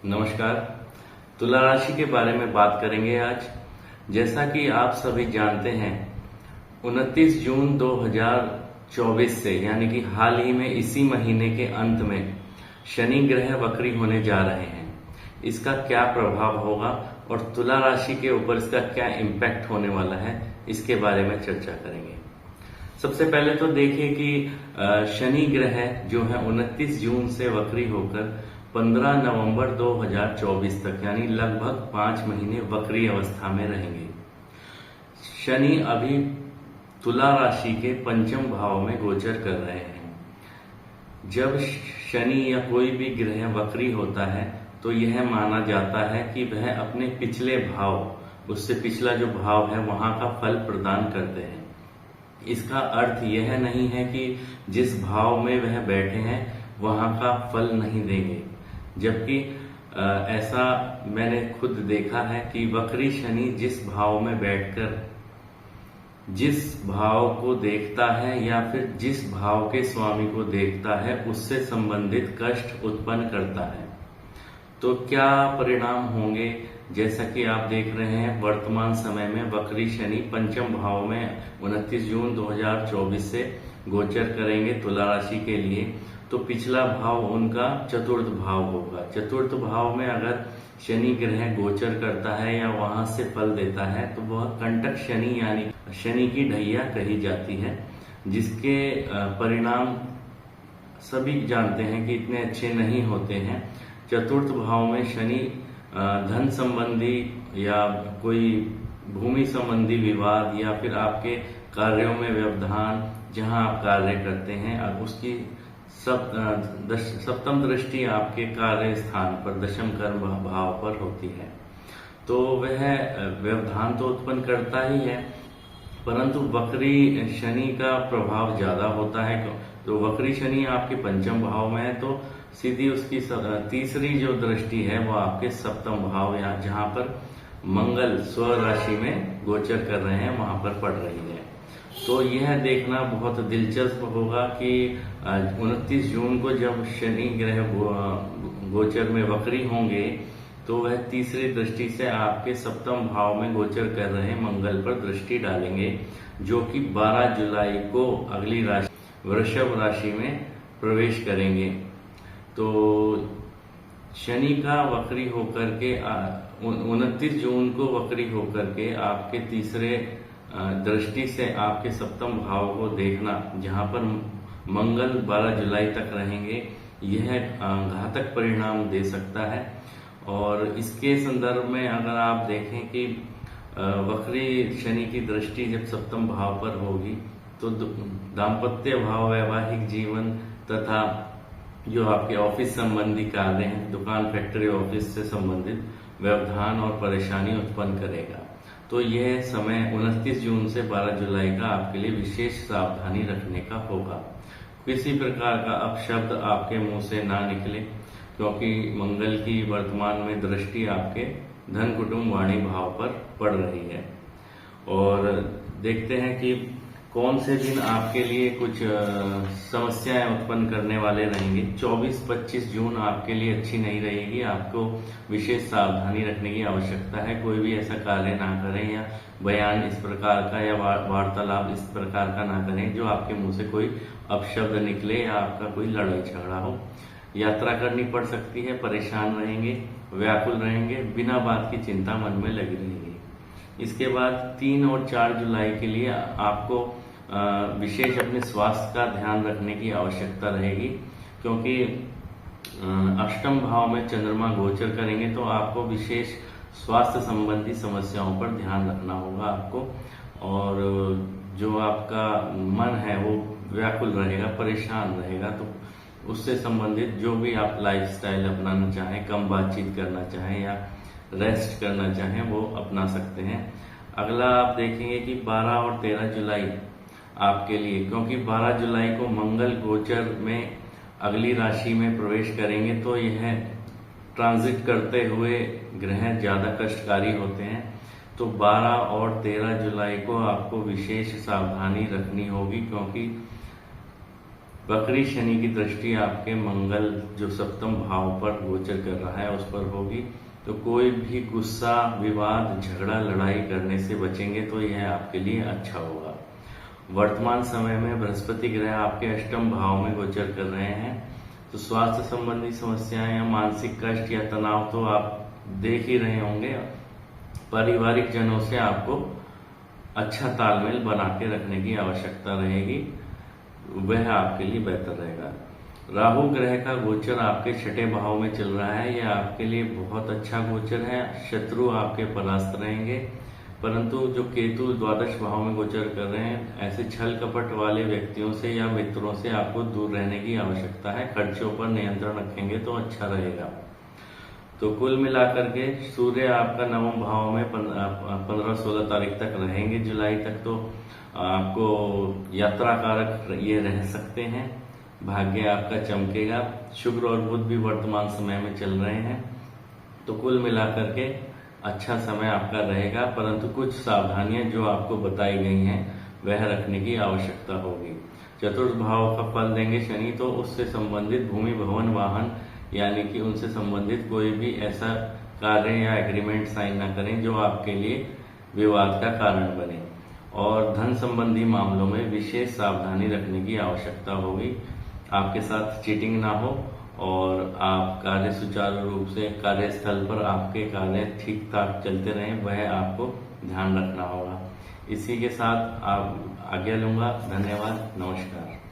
नमस्कार। तुला राशि के बारे में बात करेंगे आज। जैसा कि आप सभी जानते हैं, 29 जून 2024 से यानी कि हाल ही में इसी महीने के अंत में शनि ग्रह वक्री होने जा रहे हैं। इसका क्या प्रभाव होगा और तुला राशि के ऊपर इसका क्या इम्पैक्ट होने वाला है, इसके बारे में चर्चा करेंगे। सबसे पहले तो देखिए कि शनि ग्रह जो है 29 जून से वक्री होकर 15 नवंबर 2024 तक यानी लगभग 5 महीने वक्री अवस्था में रहेंगे। शनि अभी तुला राशि के पंचम भाव में गोचर कर रहे हैं। जब शनि या कोई भी ग्रह वक्री होता है तो यह माना जाता है कि वह अपने पिछले भाव, उससे पिछला जो भाव है वहां का फल प्रदान करते हैं। इसका अर्थ यह नहीं है कि जिस भाव में वह बैठे हैं वहां का फल नहीं देंगे, जबकि ऐसा मैंने खुद देखा है कि वक्री शनि जिस भाव में बैठकर जिस भाव को देखता है या फिर जिस भाव के स्वामी को देखता है उससे संबंधित कष्ट उत्पन्न करता है। तो क्या परिणाम होंगे? जैसा कि आप देख रहे हैं, वर्तमान समय में वक्री शनि पंचम भाव में 29 जून 2024 से गोचर करेंगे तुला राशि के लिए। तो पिछला भाव उनका चतुर्थ भाव होगा। चतुर्थ भाव में अगर शनि ग्रह गोचर करता है या वहां से फल देता है तो वह कंटक शनि यानी शनि की ढैया कही जाती है, जिसके परिणाम सभी जानते हैं कि इतने अच्छे नहीं होते हैं। चतुर्थ भाव में शनि धन संबंधी या कोई भूमि संबंधी विवाद या फिर आपके कार्यों में व्यवधान, जहां आप कार्य करते हैं, और उसकी सप्तम दृष्टि आपके कार्य स्थान पर दशम कर्म भाव पर होती है। तो वह व्यवधान तो उत्पन्न करता ही है, परंतु वक्री शनि का प्रभाव ज्यादा होता है। तो वक्री शनि आपके पंचम भाव में है तो सीधी उसकी तीसरी जो दृष्टि है वो आपके सप्तम भाव या जहां पर मंगल स्व राशि में गोचर कर रहे हैं वहां पर पड़ रही है। तो यह देखना बहुत दिलचस्प होगा कि 29 जून को जब शनि ग्रह गोचर में वक्री होंगे तो वह तीसरी दृष्टि से आपके सप्तम भाव में गोचर कर रहे मंगल पर दृष्टि डालेंगे, जो कि 12 जुलाई को अगली राशि वृषभ राशि में प्रवेश करेंगे। तो शनि का वक्री होकर के 29 जून को वक्री होकर के आपके तीसरे दृष्टि से आपके सप्तम भाव को देखना, जहां पर मंगल 12 जुलाई तक रहेंगे, यह घातक परिणाम दे सकता है। और इसके संदर्भ में अगर आप देखें कि वक्री शनि की दृष्टि जब सप्तम भाव पर होगी तो दाम्पत्य भाव, वैवाहिक जीवन तथा जो आपके ऑफिस संबंधी कार्य हैं, दुकान, फैक्ट्री, ऑफिस से संबंधित व्यवधान और परेशानी उत्पन्न करेगा। तो यह समय 29 जून से 12 जुलाई का आपके लिए विशेष सावधानी रखने का होगा। किसी प्रकार का अपशब्द आपके मुंह से ना निकले, क्योंकि मंगल की वर्तमान में दृष्टि आपके धन, कुटुंब, वाणी भाव पर पड़ रही है। और देखते हैं कि कौन से दिन आपके लिए कुछ समस्याएं उत्पन्न करने वाले रहेंगे। 24-25 जून आपके लिए अच्छी नहीं रहेगी। आपको विशेष सावधानी रखने की आवश्यकता है। कोई भी ऐसा कार्य ना करें या बयान इस प्रकार का या वार्तालाप इस प्रकार का ना करें जो आपके मुंह से कोई अपशब्द निकले या आपका कोई लड़ाई झगड़ा हो। यात्रा करनी पड़ सकती है, परेशान रहेंगे, व्याकुल रहेंगे, बिना बात की चिंता मन में लगी रहेगी। इसके बाद 3 और 4 जुलाई के लिए आपको विशेष अपने स्वास्थ्य का ध्यान रखने की आवश्यकता रहेगी, क्योंकि अष्टम भाव में चंद्रमा गोचर करेंगे तो आपको विशेष स्वास्थ्य संबंधी समस्याओं पर ध्यान रखना होगा आपको। और जो आपका मन है वो व्याकुल रहेगा, परेशान रहेगा, तो उससे संबंधित जो भी आप लाइफस्टाइल अपनाना चाहें, कम बातचीत करना चाहें या रेस्ट करना चाहें, वो अपना सकते हैं। अगला आप देखेंगे कि 12 और 13 जुलाई आपके लिए, क्योंकि 12 जुलाई को मंगल गोचर में अगली राशि में प्रवेश करेंगे तो यह ट्रांजिट करते हुए ग्रह ज्यादा कष्टकारी होते हैं। तो 12 और 13 जुलाई को आपको विशेष सावधानी रखनी होगी, क्योंकि वक्री शनि की दृष्टि आपके मंगल जो सप्तम भाव पर गोचर कर रहा है उस पर होगी, तो कोई भी गुस्सा, विवाद, झगड़ा, लड़ाई करने से बचेंगे तो यह आपके लिए अच्छा होगा। वर्तमान समय में बृहस्पति ग्रह आपके अष्टम भाव में गोचर कर रहे हैं, तो स्वास्थ्य संबंधी समस्याएं या मानसिक कष्ट या तनाव तो आप देख ही रहे होंगे। पारिवारिक जनों से आपको अच्छा तालमेल बना के रखने की आवश्यकता रहेगी, वह आपके लिए बेहतर रहेगा। राहु ग्रह का गोचर आपके छठे भाव में चल रहा है, यह आपके लिए बहुत अच्छा गोचर है। शत्रु आपके परास्त रहेंगे, परंतु जो केतु द्वादश भाव में गोचर कर रहे हैं, ऐसे छल कपट वाले व्यक्तियों से या मित्रों से आपको दूर रहने की आवश्यकता है। खर्चों पर नियंत्रण रखेंगे तो अच्छा रहेगा। तो कुल मिलाकर के सूर्य आपका नवम भाव में 15-16 तारीख तक रहेंगे, जुलाई तक, तो आपको यात्रा कारक ये रह सकते हैं। भाग्य आपका चमकेगा। शुक्र और बुध भी वर्तमान समय में चल रहे हैं, तो कुल मिलाकर के अच्छा समय आपका रहेगा, परंतु कुछ सावधानियां जो आपको बताई गई हैं वह रखने की आवश्यकता होगी। चतुर्थ भाव का फल देंगे शनि, तो उससे संबंधित भूमि, भवन, वाहन यानी कि उनसे संबंधित कोई भी ऐसा कार्य या एग्रीमेंट साइन ना करें जो आपके लिए विवाद का कारण बने। और धन संबंधी मामलों में विशेष सावधानी रखने की आवश्यकता होगी। आपके साथ चीटिंग ना हो और आप कार्य सुचारू रूप से कार्यस्थल पर आपके कार्य ठीक ठाक चलते रहें, वह आपको ध्यान रखना होगा। इसी के साथ आप आज्ञा लूंगा। धन्यवाद, नमस्कार।